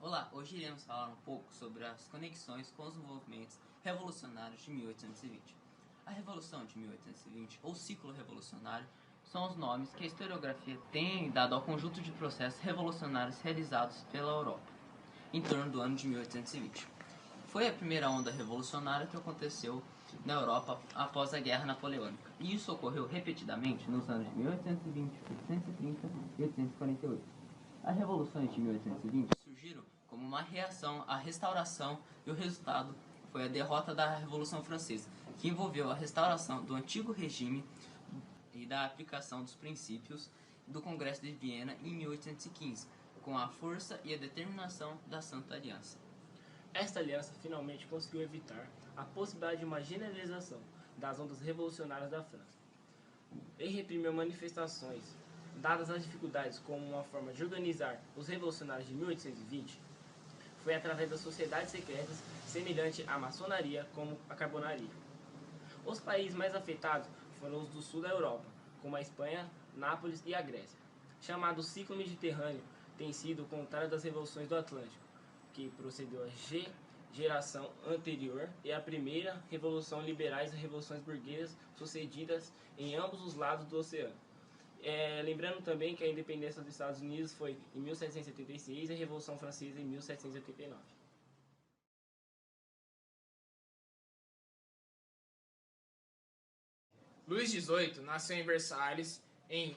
Olá, hoje iremos falar um pouco sobre as conexões com os movimentos revolucionários de 1820. A Revolução de 1820, ou ciclo revolucionário, são os nomes que a historiografia tem dado ao conjunto de processos revolucionários realizados pela Europa, em torno do ano de 1820. Foi a primeira onda revolucionária que aconteceu na Europa após a Guerra Napoleônica, e isso ocorreu repetidamente nos anos de 1820, 1830 e 1848. As revoluções de 1820 surgiram como uma reação à restauração e o resultado foi a derrota da Revolução Francesa, que envolveu a restauração do antigo regime e da aplicação dos princípios do Congresso de Viena em 1815, com a força e a determinação da Santa Aliança. Esta aliança finalmente conseguiu evitar a possibilidade de uma generalização das ondas revolucionárias da França e reprimiu manifestações. Dadas as dificuldades como uma forma de organizar os revolucionários de 1820, foi através das sociedades secretas, semelhante à maçonaria como a carbonaria. Os países mais afetados foram os do sul da Europa, como a Espanha, Nápoles e a Grécia. Chamado ciclo mediterrâneo, tem sido o contrário das revoluções do Atlântico, que procedeu à geração anterior e a primeira revolução liberais e revoluções burguesas sucedidas em ambos os lados do oceano. Lembrando também que a independência dos Estados Unidos foi em 1776 e a Revolução Francesa em 1789. Luís XVIII nasceu em Versalhes em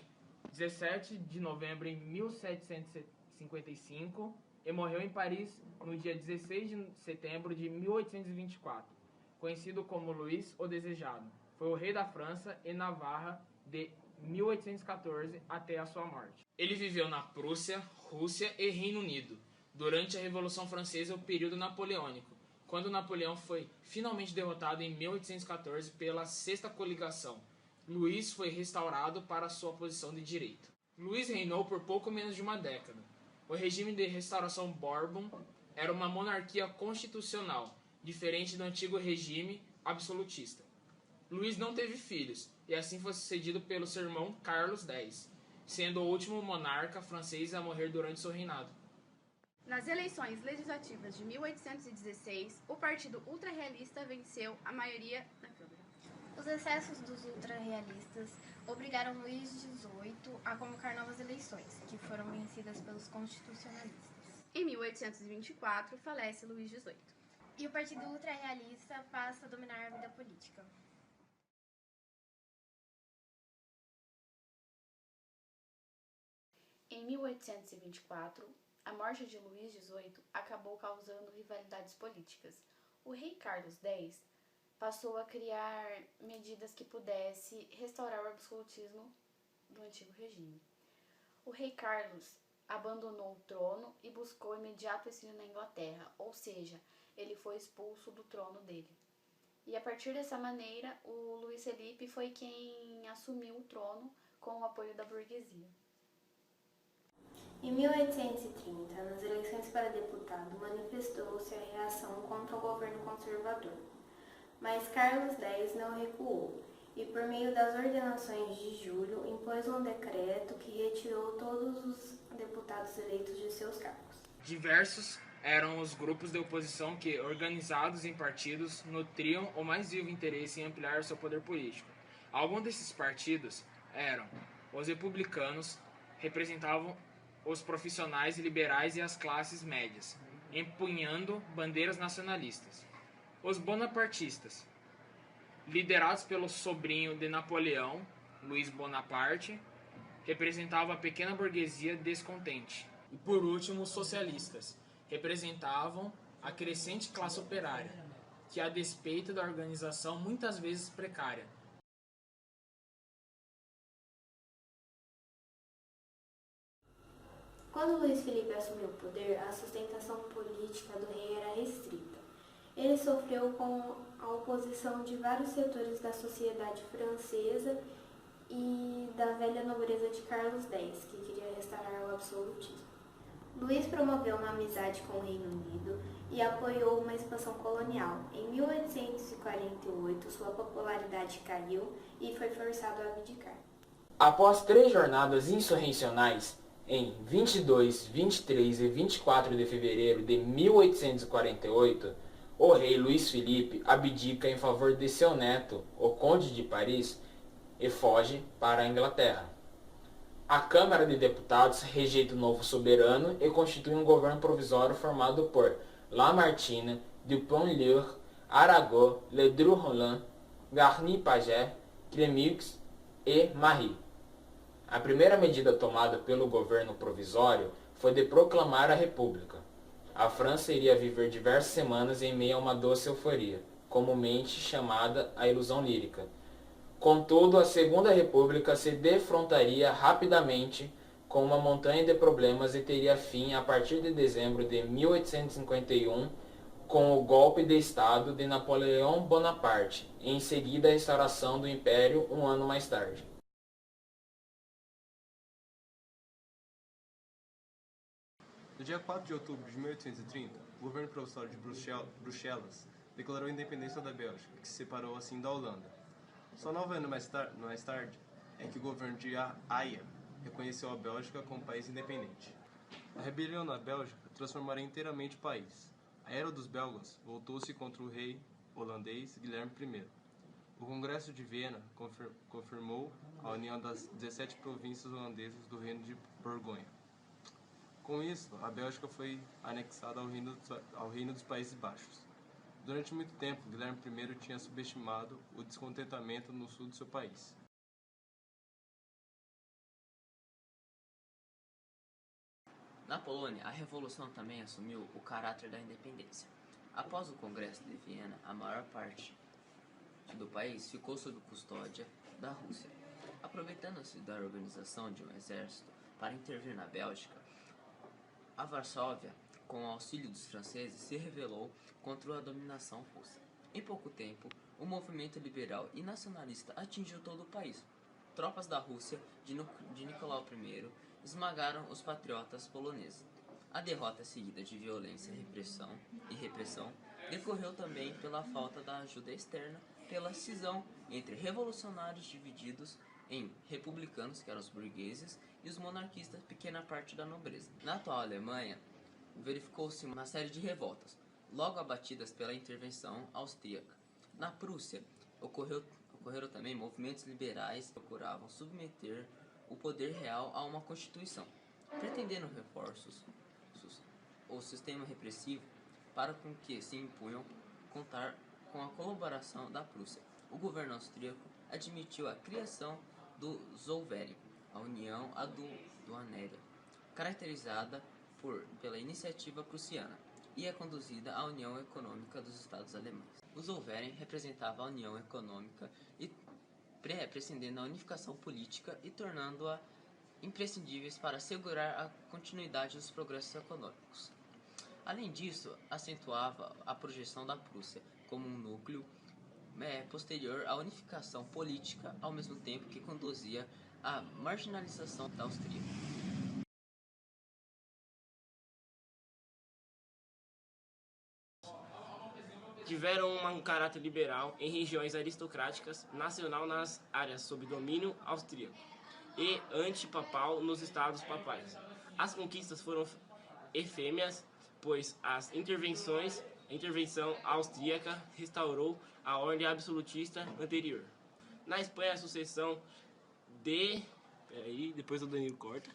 17 de novembro de 1755 e morreu em Paris no dia 16 de setembro de 1824, conhecido como Luís o Desejado. Foi o rei da França e Navarra de 1814 até a sua morte. Ele viveu na Prússia, Rússia e Reino Unido durante a Revolução Francesa e o período napoleônico, quando Napoleão foi finalmente derrotado em 1814 pela Sexta Coligação. Luís foi restaurado para sua posição de direito. Luís reinou por pouco menos de uma década. O regime de restauração Bourbon era uma monarquia constitucional, diferente do antigo regime absolutista. Luís não teve filhos, e assim foi sucedido pelo seu irmão Carlos X, sendo o último monarca francês a morrer durante seu reinado. Nas eleições legislativas de 1816, o Partido Ultrarrealista venceu a maioria na Câmara. Os excessos dos ultrarrealistas obrigaram Luís XVIII a convocar novas eleições, que foram vencidas pelos constitucionalistas. Em 1824, falece Luís XVIII. E o Partido Ultrarrealista passa a dominar a vida política. Em 1824, a morte de Luís XVIII acabou causando rivalidades políticas. O rei Carlos X passou a criar medidas que pudesse restaurar o absolutismo do antigo regime. O rei Carlos abandonou o trono e buscou imediato exílio na Inglaterra, ou seja, ele foi expulso do trono dele. E a partir dessa maneira, o Luís Felipe foi quem assumiu o trono com o apoio da burguesia. Em 1830, nas eleições para deputado, manifestou-se a reação contra o governo conservador. Mas Carlos X não recuou e, por meio das ordenações de julho, impôs um decreto que retirou todos os deputados eleitos de seus cargos. Diversos eram os grupos de oposição que, organizados em partidos, nutriam o mais vivo interesse em ampliar seu poder político. Alguns desses partidos eram os republicanos, representavam os profissionais liberais e as classes médias, empunhando bandeiras nacionalistas. Os bonapartistas, liderados pelo sobrinho de Napoleão, Luís Bonaparte, representavam a pequena burguesia descontente. E por último, os socialistas, representavam a crescente classe operária, que a despeito da organização muitas vezes precária, Quando Luís Felipe assumiu o poder, a sustentação política do rei era restrita. Ele sofreu com a oposição de vários setores da sociedade francesa e da velha nobreza de Carlos X, que queria restaurar o absolutismo. Luís promoveu uma amizade com o Reino Unido e apoiou uma expansão colonial. Em 1848, sua popularidade caiu e foi forçado a abdicar. Após 3 jornadas insurrecionais, Em 22, 23 e 24 de fevereiro de 1848, o rei Luís Felipe abdica em favor de seu neto, o Conde de Paris, e foge para a Inglaterra. A Câmara de Deputados rejeita o novo soberano e constitui um governo provisório formado por Lamartine, Dupont-Lure, Arago, Ledru-Rollin, Garnier-Pagès, Cremeux e Marie. A primeira medida tomada pelo governo provisório foi de proclamar a República. A França iria viver diversas semanas em meio a uma doce euforia, comumente chamada a ilusão lírica. Contudo, a Segunda República se defrontaria rapidamente com uma montanha de problemas e teria fim a partir de dezembro de 1851 com o golpe de Estado de Napoleão Bonaparte e em seguida a restauração do Império um ano mais tarde. No dia 4 de outubro de 1830, o governo provisório de Bruxelas declarou a independência da Bélgica, que se separou assim da Holanda. Só 9 anos mais tarde é que o governo de Haia reconheceu a Bélgica como país independente. A rebelião na Bélgica transformaria inteiramente o país. A era dos belgas voltou-se contra o rei holandês Guilherme I. O Congresso de Viena confirmou a união das 17 províncias holandesas do Reino de Borgonha. Com isso, a Bélgica foi anexada ao Reino dos Países Baixos. Durante muito tempo, Guilherme I tinha subestimado o descontentamento no sul do seu país. Na Polônia, a Revolução também assumiu o caráter da independência. Após o Congresso de Viena, a maior parte do país ficou sob custódia da Rússia. Aproveitando-se da organização de um exército para intervir na Bélgica, a Varsóvia, com o auxílio dos franceses, se rebelou contra a dominação russa. Em pouco tempo, o movimento liberal e nacionalista atingiu todo o país. Tropas da Rússia de Nicolau I esmagaram os patriotas poloneses. A derrota seguida de violência e repressão decorreu também pela falta da ajuda externa, pela cisão entre revolucionários divididos em republicanos, que eram os burgueses, e os monarquistas, pequena parte da nobreza. Na atual Alemanha, verificou-se uma série de revoltas, logo abatidas pela intervenção austríaca. Na Prússia, ocorreram também movimentos liberais que procuravam submeter o poder real a uma constituição, pretendendo reforços ou sistema repressivo para com que se impunham contar com a colaboração da Prússia. O governo austríaco admitiu a criação do Zollverein, a União Aduaneira, caracterizada pela iniciativa prussiana, e é conduzida à União Econômica dos Estados Alemães. O Zollverein representava a União Econômica e prescindendo a unificação política e tornando-a imprescindíveis para assegurar a continuidade dos progressos econômicos. Além disso, acentuava a projeção da Prússia como um núcleo posterior à unificação política, ao mesmo tempo que conduzia à marginalização da Áustria. Tiveram um caráter liberal em regiões aristocráticas, nacional nas áreas sob domínio austríaco e antipapal nos estados papais. As conquistas foram efêmeras, pois a intervenção austríaca restaurou a ordem absolutista anterior. Na Espanha, a sucessão de... depois o Danilo corta.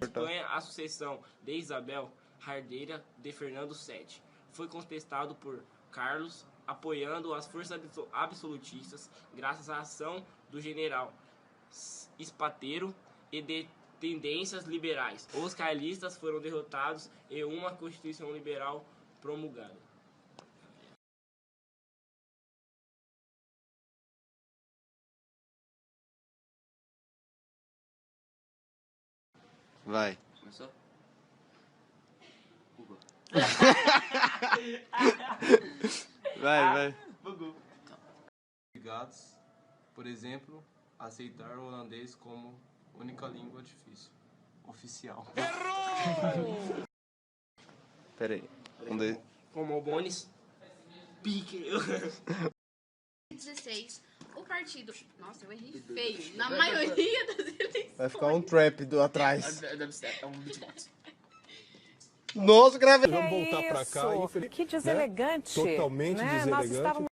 Espanha, a sucessão de Isabel, herdeira de Fernando VII, foi contestado por Carlos, apoiando as forças absolutistas graças à ação do general Espartero e de tendências liberais. Os carlistas foram derrotados e uma constituição liberal promulgada. Vai. Começou? Google. Vai. Bugou. Obrigados, por exemplo, a aceitar o holandês como única língua difícil. Oficial. Pera aí. Como o Bonis. Pique. 16, o partido... Nossa, eu errei feio. Na maioria das eleições... Vai ficar um trap atrás. É um beatbox. Nossa, grave... Vamos voltar pra cá. Que deselegante. Totalmente né? deselegante. Nós estávamos